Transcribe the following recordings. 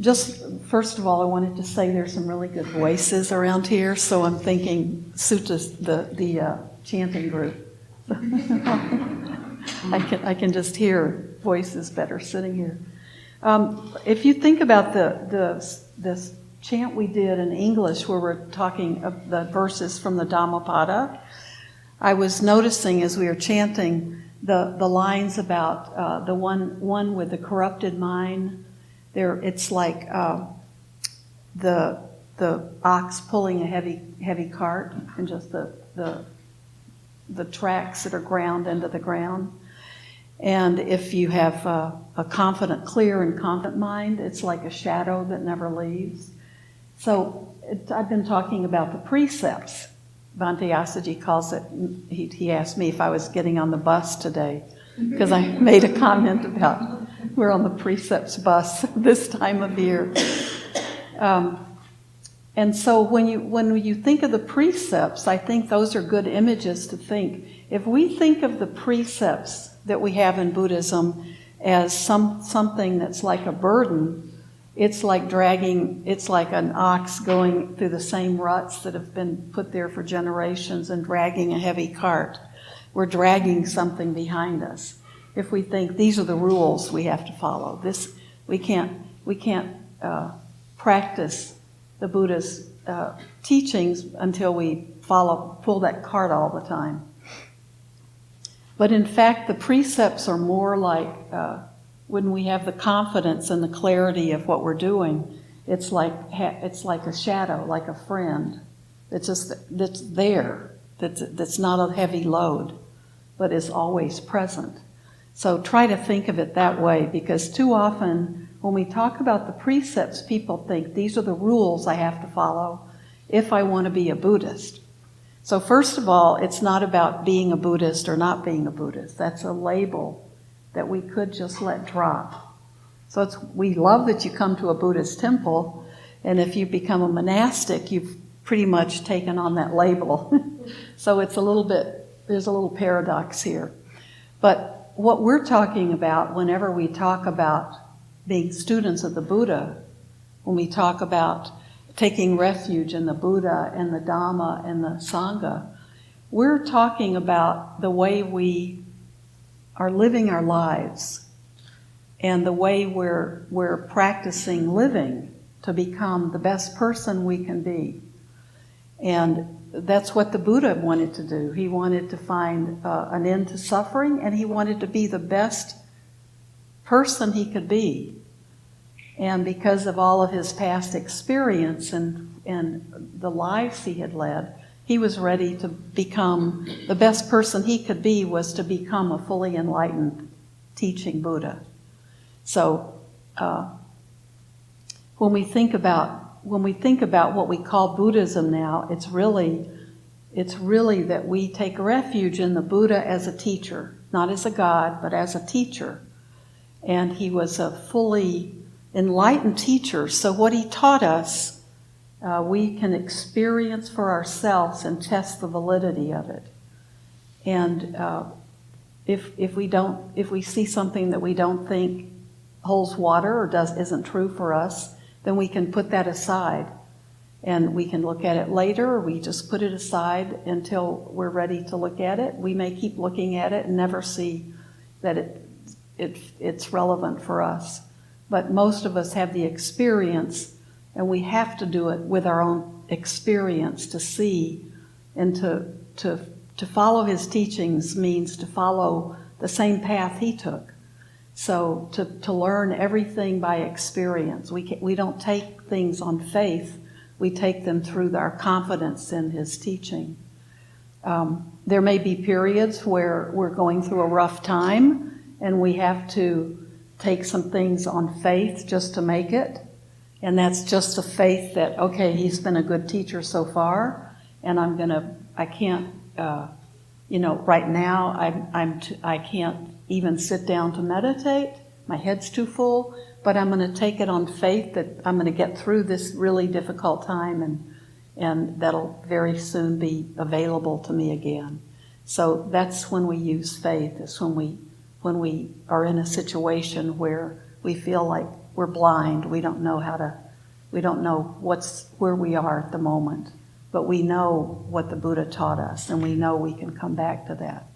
Just first of all, I wanted to say there's some really good voices around here, so I'm thinking Suta's the chanting group. I can just hear voices better sitting here. If you think about this chant we did in English, where we're talking of the verses from the Dhammapada, I was noticing as we were chanting the lines about the one with the corrupted mind. There, it's like the ox pulling a heavy cart, and just the tracks that are ground into the ground. And if you have a confident, clear and confident mind, it's like a shadow that never leaves. So I've been talking about the precepts. Bhante Asaji calls it, he asked me if I was getting on the bus today, because I made a comment about we're on the precepts bus this time of year. And so when you think of the precepts, I think those are good images to think. If we think of the precepts that we have in Buddhism as something that's like a burden, it's like an ox going through the same ruts that have been put there for generations and dragging a heavy cart. We're dragging something behind us. If we think these are the rules we have to follow, we can't practice the Buddha's teachings until we pull that cart all the time. But in fact, the precepts are more like when we have the confidence and the clarity of what we're doing. It's like a shadow, like a friend. That's there. That's not a heavy load, but is always present. So try to think of it that way, because too often when we talk about the precepts, people think these are the rules I have to follow if I want to be a Buddhist. So first of all, it's not about being a Buddhist or not being a Buddhist. That's a label that we could just let drop. So we love that you come to a Buddhist temple, and if you become a monastic, you've pretty much taken on that label. So there's a little paradox here. But what we're talking about whenever we talk about being students of the Buddha, when we talk about taking refuge in the Buddha and the Dhamma and the Sangha, we're talking about the way we are living our lives and the way we're practicing living to become the best person we can be. And that's what the Buddha wanted to do. He wanted to find an end to suffering, and he wanted to be the best person he could be. And because of all of his past experience and the lives he had led, he was ready to become the best person he could be, was to become a fully enlightened teaching Buddha. So when we think about what we call Buddhism now, it's really that we take refuge in the Buddha as a teacher, not as a god, but as a teacher. And he was a fully enlightened teacher. So what he taught us, we can experience for ourselves and test the validity of it. And if we see something that we don't think holds water or isn't true for us, then we can put that aside, and we can look at it later, or we just put it aside until we're ready to look at it. We may keep looking at it and never see that it's relevant for us. But most of us have the experience, and we have to do it with our own experience to see, and to follow his teachings means to follow the same path he took. So to learn everything by experience. We don't take things on faith. We take them through our confidence in his teaching. There may be periods where we're going through a rough time and we have to take some things on faith just to make it. And that's just a faith that, okay, he's been a good teacher so far, and right now I can't even sit down to meditate. My head's too full, but I'm going to take it on faith that I'm going to get through this really difficult time, and that'll very soon be available to me again. So that's when we use faith. It's when we are in a situation where we feel like we're blind. We don't know where we are at the moment. But we know what the Buddha taught us, and we know we can come back to that.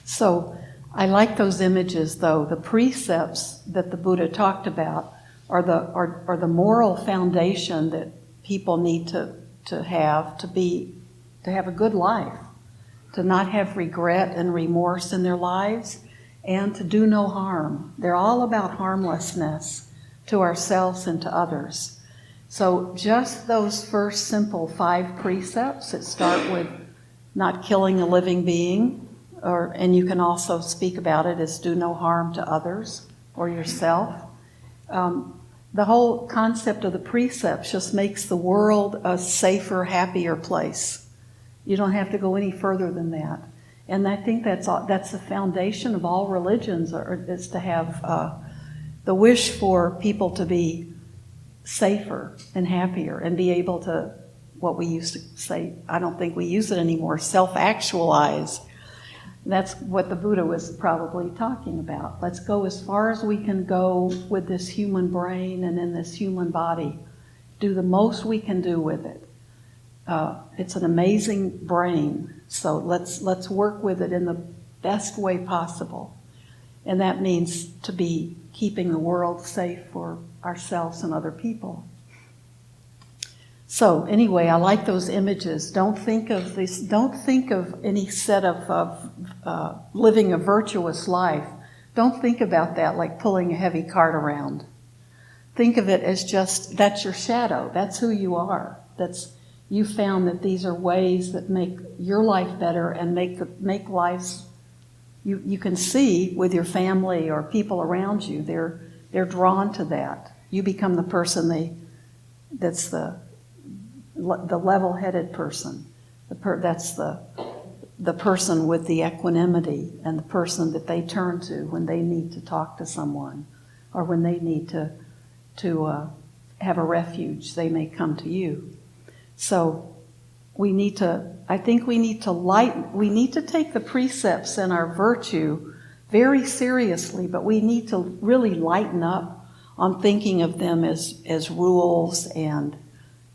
So I like those images, though. The precepts that the Buddha talked about are the moral foundation that people need to have a good life, to not have regret and remorse in their lives, and to do no harm. They're all about harmlessness to ourselves and to others. So just those first simple 5 precepts that start with not killing a living being, and you can also speak about it as do no harm to others or yourself. The whole concept of the precepts just makes the world a safer, happier place. You don't have to go any further than that. And I think that's the foundation of all religions, is to have the wish for people to be safer and happier and be able to, what we used to say, I don't think we use it anymore, self-actualize. That's what the Buddha was probably talking about. Let's go as far as we can go with this human brain and in this human body. Do the most we can do with it. It's an amazing brain, so let's work with it in the best way possible. And that means to be keeping the world safe for ourselves and other people. So anyway, I like those images. Don't think of any set of living a virtuous life. Don't think about that like pulling a heavy cart around. Think of it as just, that's your shadow. That's who you are. You found that these are ways that make your life better and make lives you can see with your family or people around you. They're drawn to that. You become the person that's the level-headed person. That's the person with the equanimity and the person that they turn to when they need to talk to someone or when they need to have a refuge. They may come to you. So we need to take the precepts and our virtue very seriously, but we need to really lighten up on thinking of them as rules and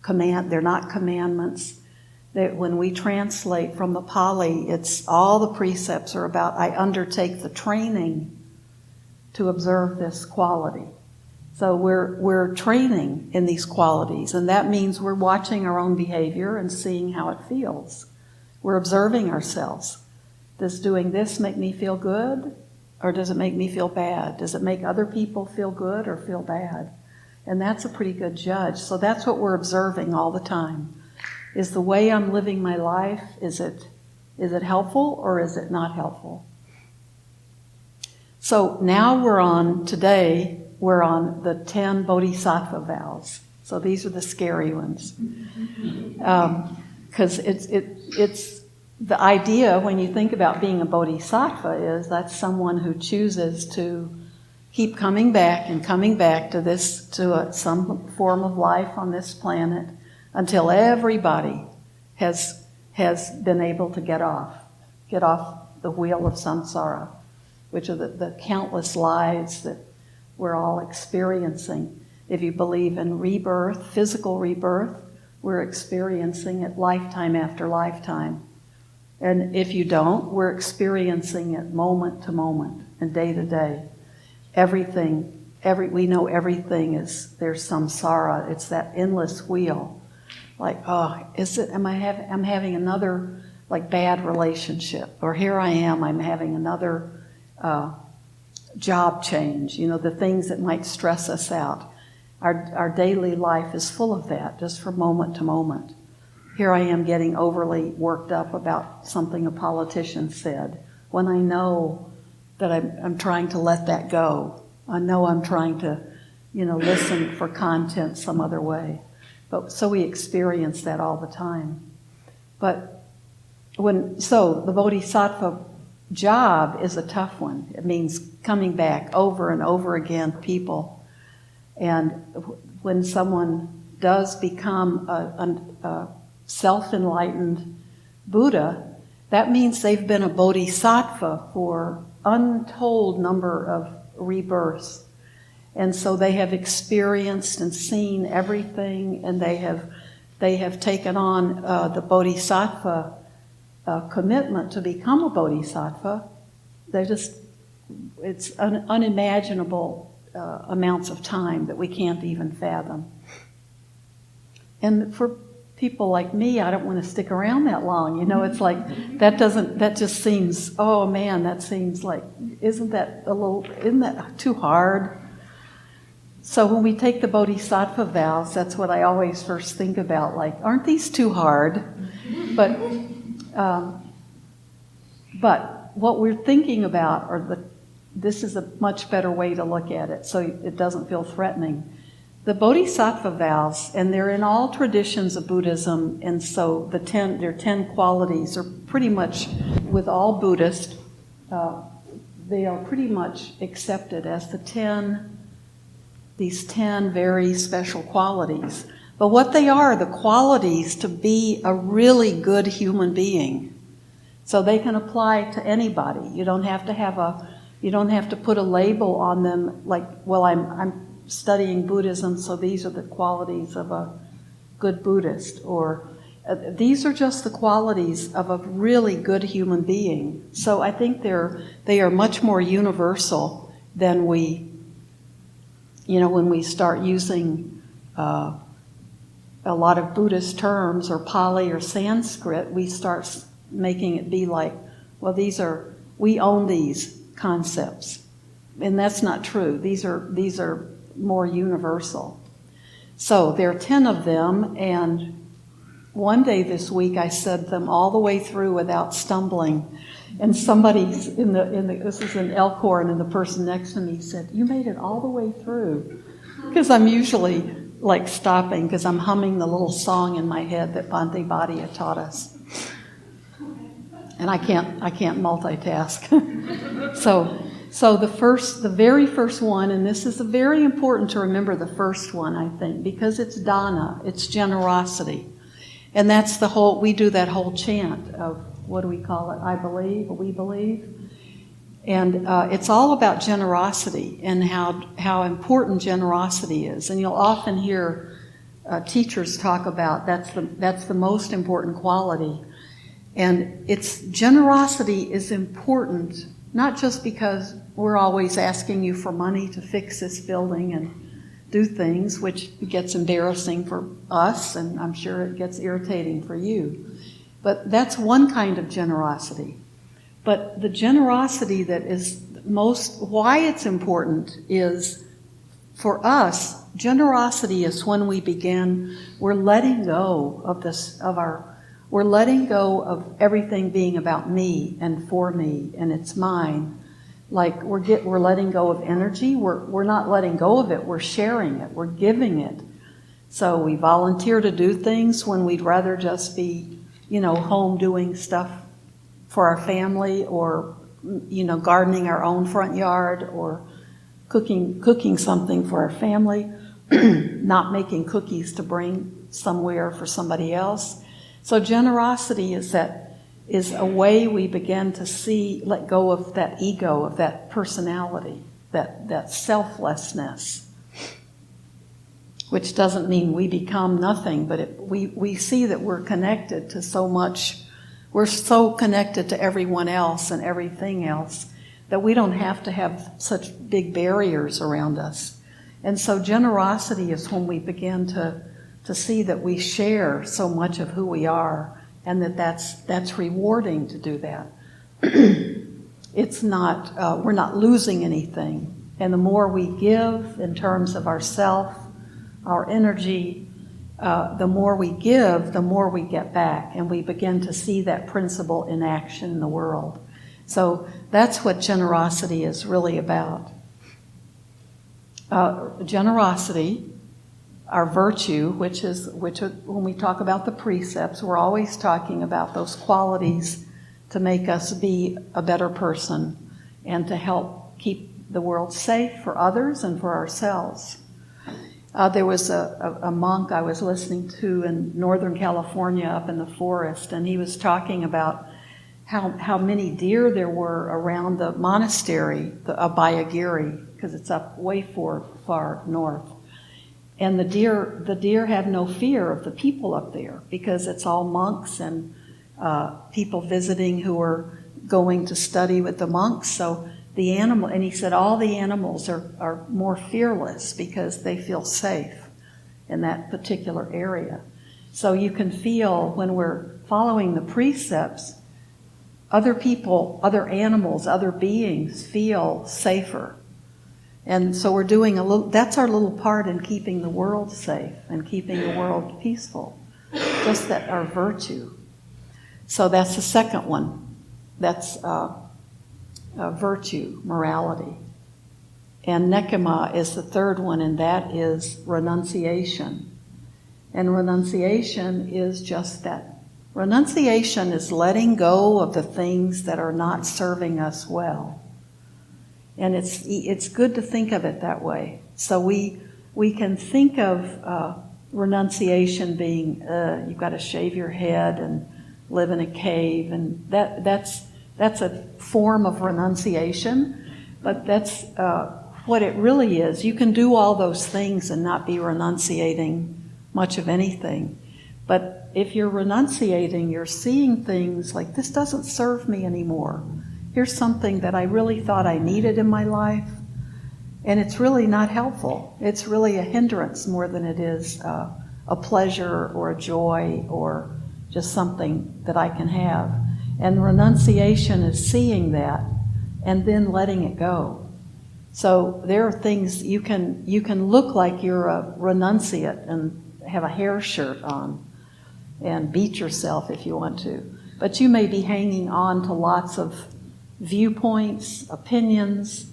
they're not commandments. That when we translate from the Pali, it's all the precepts are about, I undertake the training to observe this quality. So we're training in these qualities, and that means we're watching our own behavior and seeing how it feels. We're observing ourselves. Does doing this make me feel good, or does it make me feel bad? Does it make other people feel good or feel bad? And that's a pretty good judge. So that's what we're observing all the time. Is the way I'm living my life, is it helpful or is it not helpful? So now we're on the 10 Bodhisattva vows. So these are the scary ones. Because it's the idea when you think about being a Bodhisattva is that's someone who chooses to keep coming back to some form of life on this planet until everybody has been able to get off the wheel of samsara, which are the countless lives that we're all experiencing. If you believe in rebirth, physical rebirth, we're experiencing it lifetime after lifetime. And if you don't, we're experiencing it moment to moment and day to day. We know everything there's samsara. It's that endless wheel. Like, I'm having another bad relationship, or here I am, I'm having another job change, the things that might stress us out. Our daily life is full of that, just from moment to moment. Here I am getting overly worked up about something a politician said, when I know that I'm trying to let that go. I know I'm trying to, listen for content some other way. So we experience that all the time. But the Bodhisattva job is a tough one. It means coming back over and over again to people. And when someone does become a self-enlightened Buddha, that means they've been a Bodhisattva for untold number of rebirths. And so they have experienced and seen everything, and they have taken on the bodhisattva commitment to become a bodhisattva. It's unimaginable amounts of time that we can't even fathom. And for people like me, I don't want to stick around that long. It's like that just seems, oh man, that seems like, isn't that too hard? So when we take the bodhisattva vows, that's what I always first think about, like, aren't these too hard? But what we're thinking about, this is a much better way to look at it, so it doesn't feel threatening. The bodhisattva vows, and they're in all traditions of Buddhism, and so their 10 qualities are pretty much, with all Buddhists, they are pretty much accepted as these 10 very special qualities. But what they are, the qualities to be a really good human being. So they can apply to anybody. You don't have to put a label on them like, well, I'm studying Buddhism, so these are the qualities of a good Buddhist, or these are just the qualities of a really good human being. So I think they are much more universal than when we start using a lot of Buddhist terms or Pali or Sanskrit, we start making it be like, well, we own these concepts. And that's not true. These are more universal. So there are 10 of them, and one day this week I said them all the way through without stumbling. And somebody's this is in Elkhorn, and the person next to me said, "You made it all the way through." Because I'm usually like stopping because I'm humming the little song in my head that Bhante Bhatia taught us. And I can't multitask. So the very first one, and this is very important to remember the first one, I think, because it's dana, it's generosity. And that's we do that whole chant of, what do we call it? I believe, we believe. And it's all about generosity and how important generosity is. And you'll often hear teachers talk about that's the most important quality. And generosity is important, not just because we're always asking you for money to fix this building and do things, which gets embarrassing for us, and I'm sure it gets irritating for you. But that's one kind of generosity. But the generosity that is why it's important is, for us, generosity is when we're letting go of we're letting go of everything being about me and for me and it's mine. Like we're letting go of energy. We're not letting go of it. We're sharing it. We're giving it. So we volunteer to do things when we'd rather just be, home doing stuff for our family, or, gardening our own front yard, or cooking something for our family, not making cookies to bring somewhere for somebody else. So generosity is a way we begin to let go of that ego, of that personality, that selflessness, which doesn't mean we become nothing, but we see that we're connected to so much. We're so connected to everyone else and everything else that we don't have to have such big barriers around us. And so generosity is when we begin to see that we share so much of who we are, and that's rewarding to do that. It's not, we're not losing anything. And the more we give in terms of ourself, our energy, the more we give, the more we get back, and we begin to see that principle in action in the world. So that's what generosity is really about. Generosity, our virtue, which when we talk about the precepts, we're always talking about those qualities to make us be a better person and to help keep the world safe for others and for ourselves. There was a monk I was listening to in Northern California up in the forest, and he was talking about how many deer there were around the monastery of Bayagiri. because it's up way far north. And the deer have no fear of the people up there because it's all monks and people visiting who are going to study with the monks. So the animal, and he said all the animals are more fearless because they feel safe in that particular area. So you can feel when we're following the precepts, other people, other animals, other beings feel safer. And so we're doing that's our little part in keeping the world safe and keeping the world peaceful. Just that our virtue. So that's the second one. That's virtue, morality. And nekema is the third one, and that is renunciation. And renunciation is just that. Renunciation is letting go of the things that are not serving us well. And it's good to think of it that way. So we can think of renunciation being you've got to shave your head and live in a cave, and that's a form of renunciation. But that's what it really is. You can do all those things and not be renunciating much of anything. But if you're renunciating, you're seeing things like, this doesn't serve me anymore. Here's something that I really thought I needed in my life, and it's really not helpful. It's really a hindrance more than it is a pleasure or a joy or just something that I can have. And renunciation is seeing that and then letting it go. So there are things you can look like you're a renunciate and have a hair shirt on and beat yourself if you want to. But you may be hanging on to lots of viewpoints, opinions,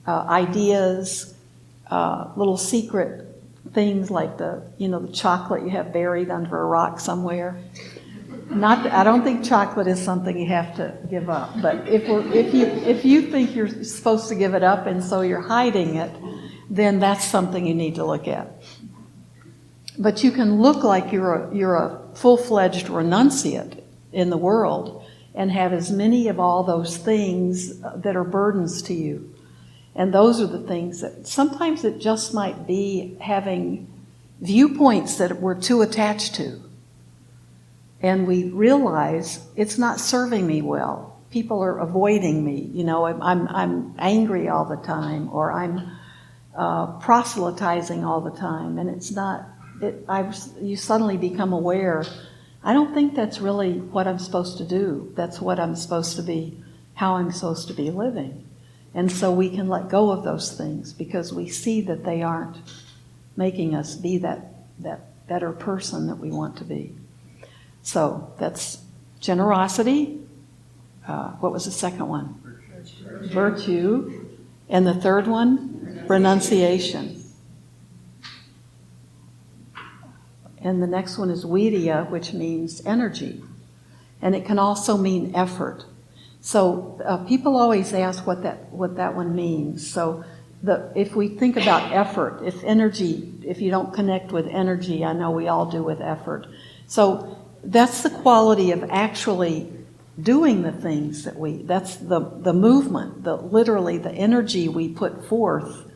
ideas, little secret things like the chocolate you have buried under a rock somewhere. I don't think chocolate is something you have to give up. But if you think you're supposed to give it up and so you're hiding it, then that's something you need to look at. But you can look like you're a full-fledged renunciate in the world and have as many of all those things that are burdens to you. And those are the things that sometimes it just might be having viewpoints that we're too attached to. And we realize it's not serving me well. People are avoiding me. I'm angry all the time, or I'm proselytizing all the time, and it's not. You suddenly become aware. I don't think that's really what I'm supposed to do. That's what I'm supposed to be, how I'm supposed to be living. And so we can let go of those things because we see that they aren't making us be that better person that we want to be. So that's generosity. What was the second one? Virtue. And the third one? Renunciation. And the next one is virya, which means energy. And it can also mean effort. So people always ask what that one means. So if we think about effort, if you don't connect with energy, I know we all do with effort. So that's the quality of actually doing the things that's the movement, literally the energy we put forth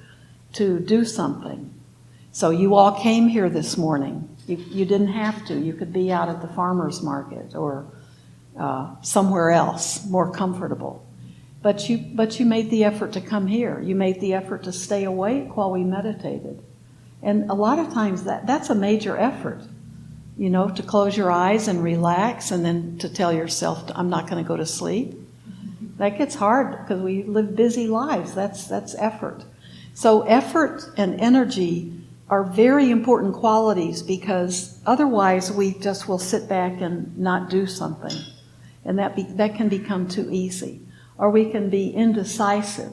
to do something. So you all came here this morning. You didn't have to. You could be out at the farmer's market or somewhere else, more comfortable. But you made the effort to come here. You made the effort to stay awake while we meditated. And a lot of times that's a major effort. To close your eyes and relax and then to tell yourself, I'm not going to go to sleep. That gets hard because we live busy lives. That's effort. So effort and energy are very important qualities because otherwise we just will sit back and not do something. And that can become too easy. Or we can be indecisive.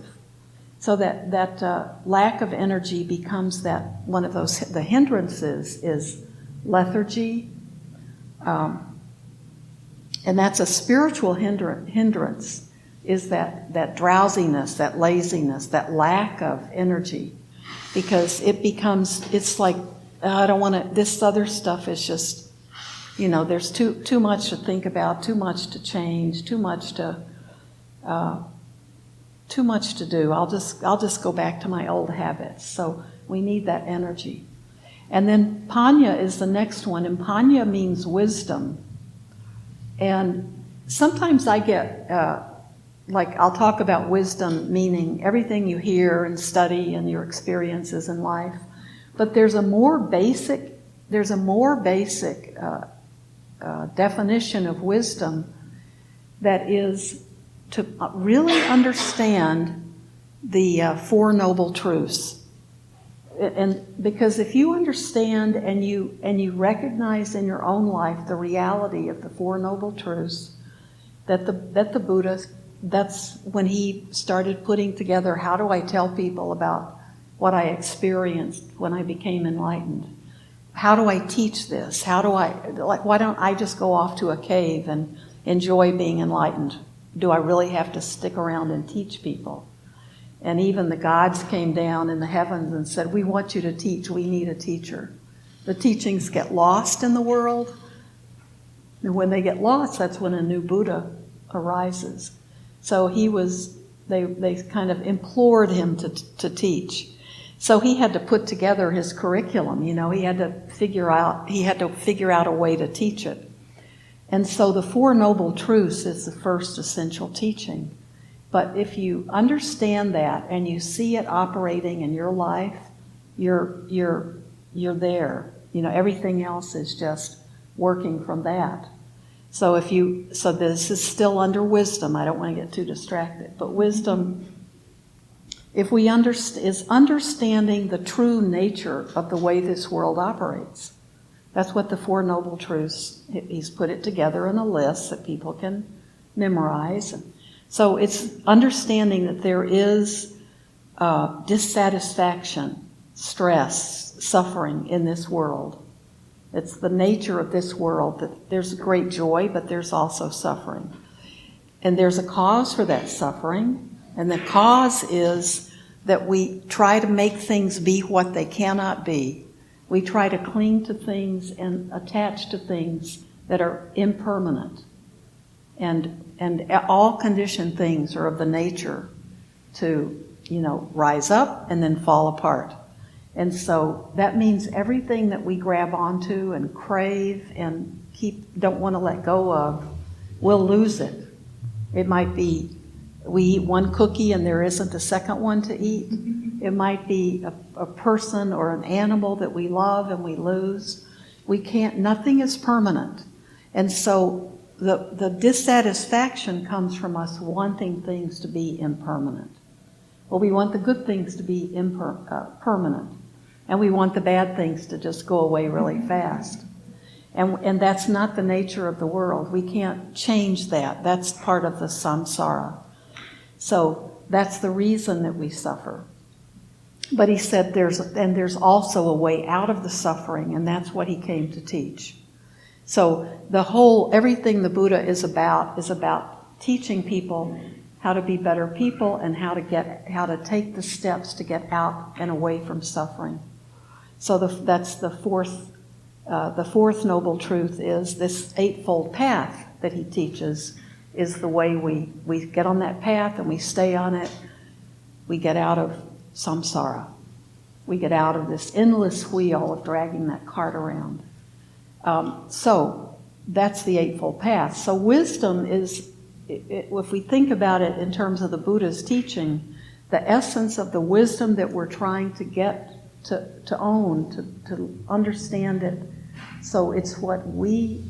So that lack of energy becomes that one of those, the hindrances is lethargy, and that's a spiritual hindrance, is that drowsiness, that laziness, that lack of energy, because it's like, I don't want to, this other stuff is just, there's too much to think about, too much to change, too much to too much to do. I'll just go back to my old habits. So we need that energy. And then Panya is the next one, and Panya means wisdom. And sometimes I get, I'll talk about wisdom meaning everything you hear and study and your experiences in life. But there's a more basic definition of wisdom that is to really understand the Four Noble Truths. And because if you understand and you recognize in your own life the reality of the Four Noble Truths, that the Buddha, that's when he started putting together, how do I tell people about what I experienced when I became enlightened? How do I teach this? Why don't I just go off to a cave and enjoy being enlightened? Do I really have to stick around and teach people? And even the gods came down in the heavens and said, we want you to teach, we need a teacher. The teachings get lost in the world. And when they get lost, that's when a new Buddha arises. So they kind of implored him to teach. So he had to put together his curriculum, he had to figure out a way to teach it. And so the Four Noble Truths is the first essential teaching. But if you understand that and you see it operating in your life, you're there. Everything else is just working from that. So this is still under wisdom. I don't want to get too distracted. But wisdom, is understanding the true nature of the way this world operates. That's what the Four Noble Truths, he's put it together in a list that people can memorize. So it's understanding that there is dissatisfaction, stress, suffering in this world. It's the nature of this world that there's great joy, but there's also suffering. And there's a cause for that suffering, and the cause is that we try to make things be what they cannot be. We try to cling to things and attach to things that are impermanent. And all conditioned things are of the nature to, rise up and then fall apart. And so that means everything that we grab onto and crave and don't want to let go of, we'll lose it. It might be we eat one cookie and there isn't a second one to eat. It might be a person or an animal that we love and we lose. Nothing is permanent. And so the dissatisfaction comes from us wanting things to be impermanent. Well, we want the good things to be permanent. And we want the bad things to just go away really fast. And that's not the nature of the world. We can't change that. That's part of the samsara. So that's the reason that we suffer. But he said there's also a way out of the suffering, and that's what he came to teach. So everything the Buddha is about teaching people how to be better people and how to take the steps to get out and away from suffering. So that's the fourth noble truth is this eightfold path that he teaches is the way we get on that path and we stay on it. We get out of samsara. We get out of this endless wheel of dragging that cart around. So that's the Eightfold Path. So wisdom is, if we think about it in terms of the Buddha's teaching, the essence of the wisdom that we're trying to get to own, to understand it. So it's what we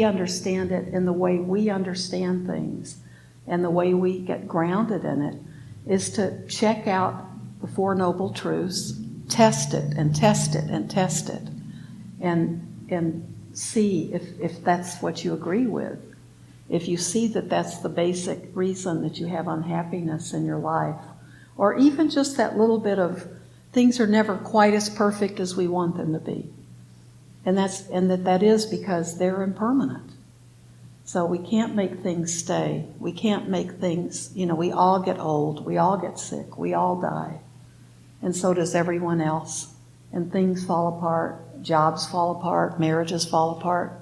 understand it in the way we understand things, and the way we get grounded in it is to check out the Four Noble Truths, test it and test it and test it, and see if that's what you agree with. If you see that that's the basic reason that you have unhappiness in your life, or even just that little bit of things are never quite as perfect as we want them to be. And that is because they're impermanent. So we can't make things stay. We can't make things, we all get old, we all get sick, we all die. And so does everyone else. And things fall apart, jobs fall apart, marriages fall apart,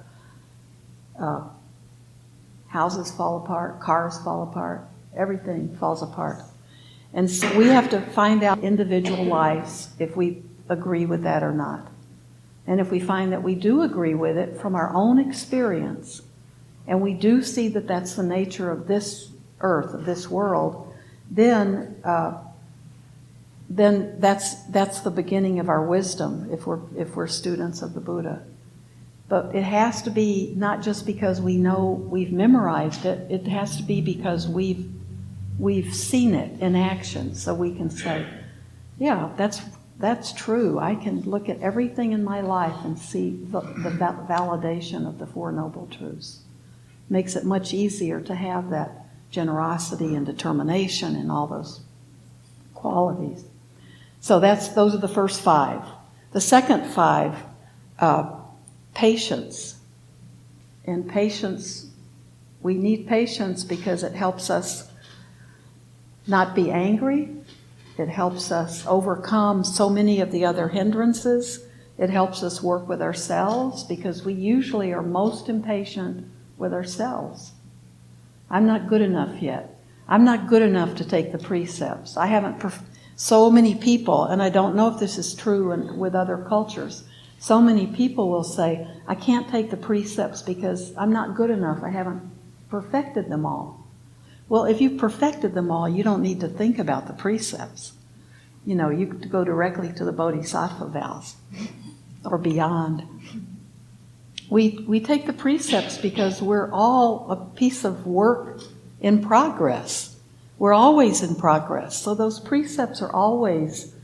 houses fall apart, cars fall apart. everything falls apart. And so we have to find out individual lives if we agree with that or not. And if we find that we do agree with it from our own experience, and we do see that that's the nature of this earth, of this world, then that's the beginning of our wisdom if we're students of the Buddha. But it has to be not just because we know we've memorized it. It has to be because we've seen it in action, so we can say, yeah, that's true. I can look at everything in my life and see the validation of the Four Noble Truths. Makes it much easier to have that generosity and determination and all those qualities. So those are the first 5. The second 5, patience. And patience, we need patience because it helps us not be angry. It helps us overcome so many of the other hindrances. It helps us work with ourselves because we usually are most impatient with ourselves. I'm not good enough yet. I'm not good enough to take the precepts. I haven't so many people, and I don't know if this is true with other cultures, so many people will say, I can't take the precepts because I'm not good enough. I haven't perfected them all. Well, if you've perfected them all, you don't need to think about the precepts. You could go directly to the Bodhisattva vows or beyond. We take the precepts because we're all a piece of work in progress. We're always in progress. So those precepts are always,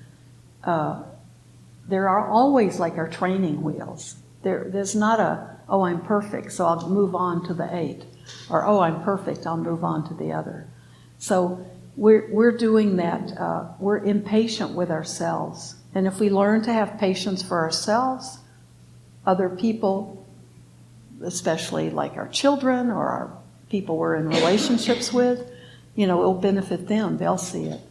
there are always like our training wheels. There's not oh, I'm perfect, so I'll move on to the 8. Or, oh, I'm perfect, I'll move on to the other. So we're doing that. We're impatient with ourselves. And if we learn to have patience for ourselves, other people, especially like our children or our people we're in relationships with, it will benefit them. They'll see it.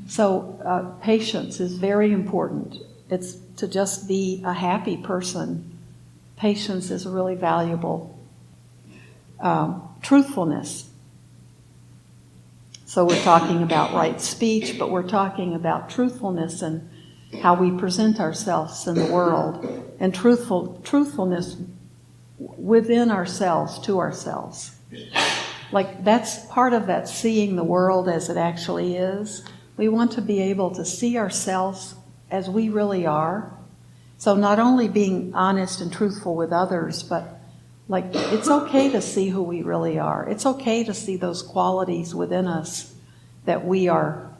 So patience is very important. It's to just be a happy person. Patience is really valuable. Truthfulness. So we're talking about right speech, but we're talking about truthfulness and how we present ourselves in the world, and truthfulness within ourselves, to ourselves. Like that's part of that seeing the world as it actually is. We want to be able to see ourselves as we really are. So not only being honest and truthful with others, but like it's okay to see who we really are. It's okay to see those qualities within us that we are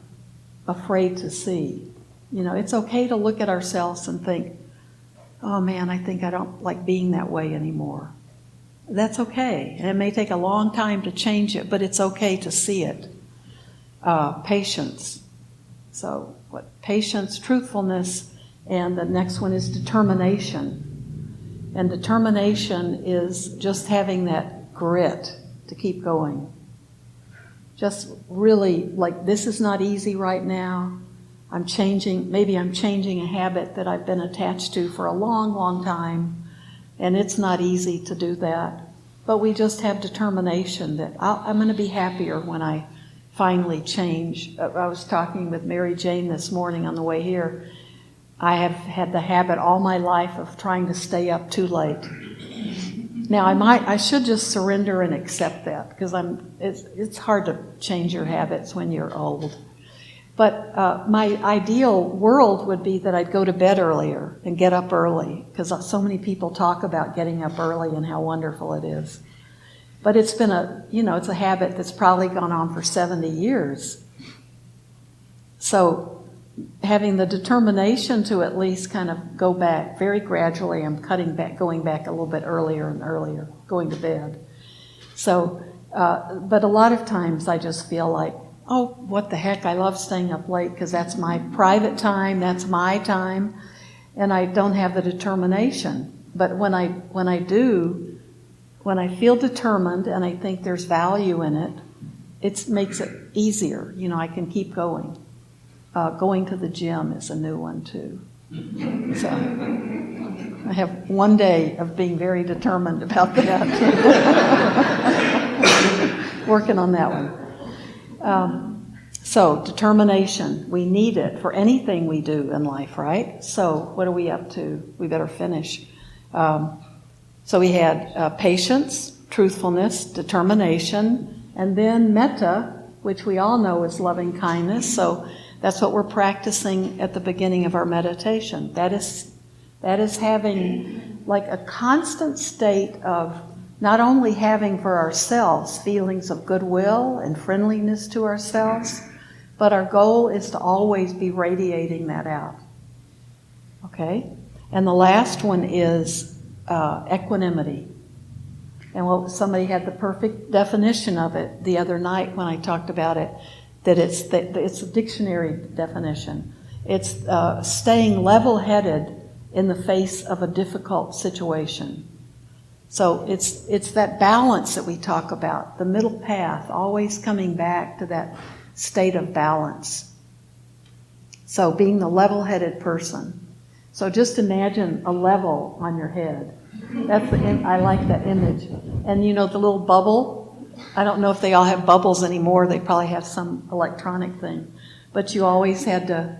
afraid to see. It's okay to look at ourselves and think, oh man, I think I don't like being that way anymore. That's okay. And it may take a long time to change it, but it's okay to see it. Patience. So patience, truthfulness, and the next one is determination. And determination is just having that grit to keep going. Just really, like, this is not easy right now. Maybe I'm changing a habit that I've been attached to for a long, long time, and it's not easy to do that. But we just have determination that I'm going to be happier when I finally change. I was talking with Mary Jane this morning on the way here. I have had the habit all my life of trying to stay up too late. Now I should just surrender and accept that because it's hard to change your habits when you're old. But my ideal world would be that I'd go to bed earlier and get up early because so many people talk about getting up early and how wonderful it is. But it's been it's a habit that's probably gone on for 70 years. So having the determination to at least kind of go back very gradually, I'm going back a little bit earlier and earlier, going to bed. So, but a lot of times I just feel like, oh, what the heck, I love staying up late because that's my private time, that's my time, and I don't have the determination. But when I feel determined and I think there's value in it, it makes it easier. I can keep going. Going to the gym is a new one too. So I have one day of being very determined about that. Working on that one. So determination, we need it for anything we do in life, right? So what are we up to? We better finish. So we had patience, truthfulness, determination, and then metta, which we all know is loving kindness. So that's what we're practicing at the beginning of our meditation. That is having like a constant state of not only having for ourselves feelings of goodwill and friendliness to ourselves, but our goal is to always be radiating that out. Okay? And the last one is equanimity. And somebody had the perfect definition of it the other night when I talked about it, that it's a dictionary definition. It's staying level-headed in the face of a difficult situation. So it's that balance that we talk about, the middle path, always coming back to that state of balance. So being the level-headed person. So just imagine a level on your head. I like that image. And you know the little bubble? I don't know if they all have bubbles anymore. They probably have some electronic thing. But you always had to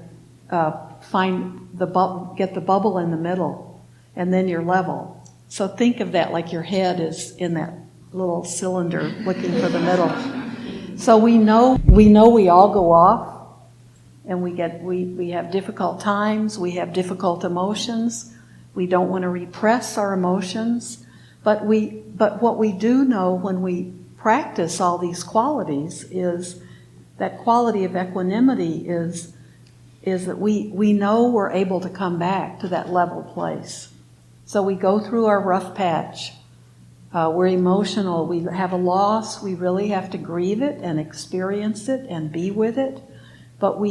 get the bubble in the middle, and then you're level. So think of that like your head is in that little cylinder looking for the middle. So we know we all go off, and we have difficult times, we have difficult emotions. We don't want to repress our emotions, but what we do know when we practice all these qualities is that quality of equanimity is that we know we're able to come back to that level place. So we go through our rough patch. We're emotional. We have a loss. We really have to grieve it and experience it and be with it. But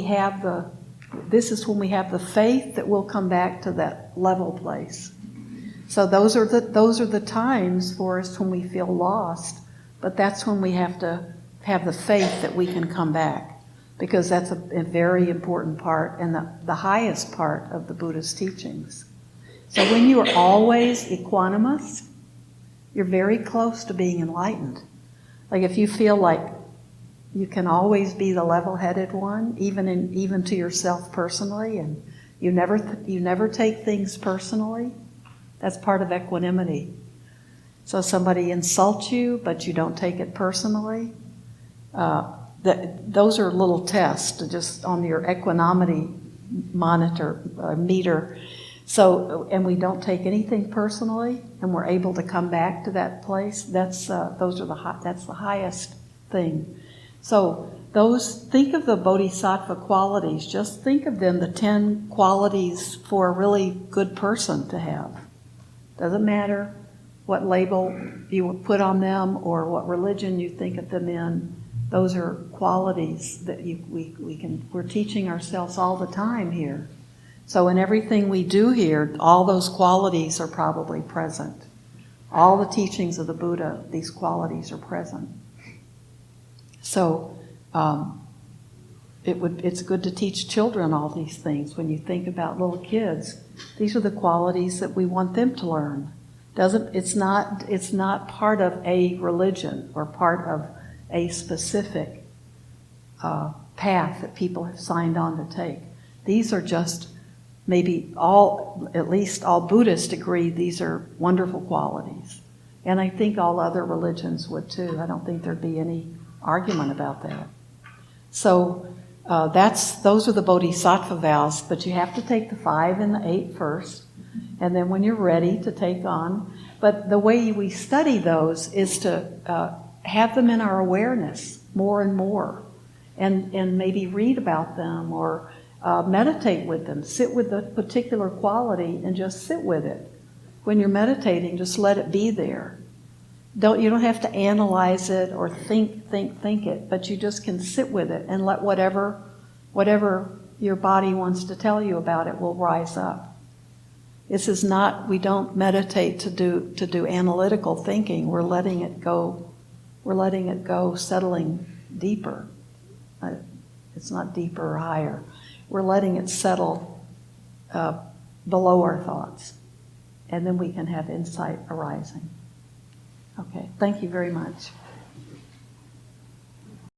this is when we have the faith that we'll come back to that level place. So those are the times for us when we feel lost. But that's when we have to have the faith that we can come back, because that's a very important part and the highest part of the Buddhist teachings. So when you are always equanimous, you're very close to being enlightened. Like if you feel like you can always be the level-headed one, even to yourself personally, and you never take those personally, that's part of equanimity. So somebody insults you, but you don't take it personally. Those are little tests just on your equanimity meter. So, and we don't take anything personally, and we're able to come back to that place. That's the highest thing. So think of the bodhisattva qualities. Just think of them, the 10 qualities for a really good person to have. Doesn't matter what label you put on them or what religion you think of them in. Those are qualities that we're teaching ourselves all the time here. So in everything we do here, all those qualities are probably present. All the teachings of the Buddha, these qualities are present. So it's good to teach children all these things. When you think about little kids, these are the qualities that we want them to learn. It's not part of a religion or part of a specific path that people have signed on to take. These are just maybe at least all Buddhists agree these are wonderful qualities. And I think all other religions would too. I don't think there'd be any argument about that. So those are the bodhisattva vows, but you have to take the 5 and the 8 first, and then when you're ready to take on. But the way we study those is to have them in our awareness more and more, and maybe read about them or meditate with them. Sit with the particular quality and just sit with it. When you're meditating, just let it be there. You don't have to analyze it or think it, but you just can sit with it and let whatever your body wants to tell you about it will rise up. This is not, we don't meditate to do analytical thinking. We're letting it go. We're letting it go, settling deeper. It's not deeper or higher. We're letting it settle below our thoughts. And then we can have insight arising. Okay, thank you very much.